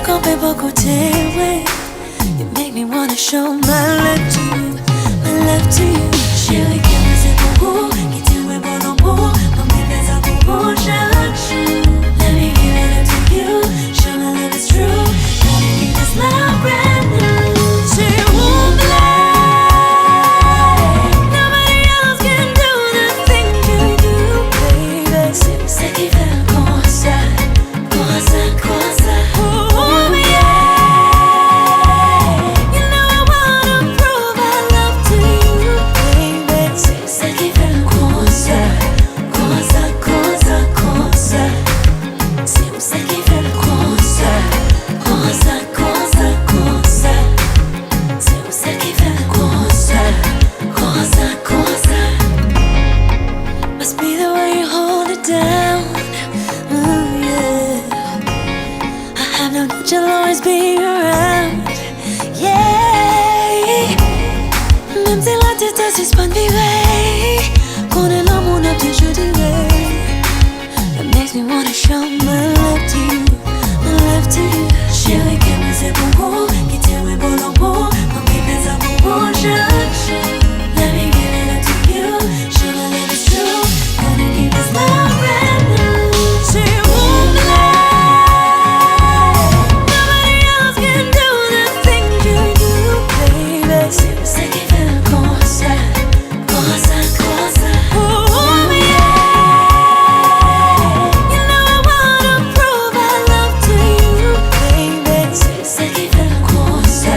camper beaucoup t'aimer. You make me wanna show my love to you, my love to you. Chérie, qu'est-ce que c'est pour vous? Qui t'aime bon amour, mon bébé ça pour vous, chérie. Let me give it up to you, show my love is true. Let me keep this love brand new. C'est où nobody else can do the things you do, baby. C'est ça qui fait KONSA, KONSA, KONSA. Oh yeah. You know I wanna prove I love to you, baby. C'est ça qui fait KONSA, KONSA, KONSA, KONSA. C'est ça qui fait KONSA, KONSA, KONSA, KONSA. C'est ça qui fait KONSA, KONSA, KONSA. Must be the way you hold it down. Ooh, yeah. I have no doubt you'll always be around. Yeah. Même si la tête suspend vivre, qu'on est l'amour n'a plus je dirais. It makes me wanna show my love to you, my love to you. Chérie, qu'est-ce c'est pour vous? Qui t'aime bon amour, mon bébé ça pour vous, chérie. Let me give it up to you, show my love is true. Gonna keep this love brand new. C'est où nobody else can do the things you do, baby. C'est ça qui fait KONSA, KONSA, KONSA. Oh yeah. You know I wanna prove I love to you, baby. C'est ça qui fait KONSA,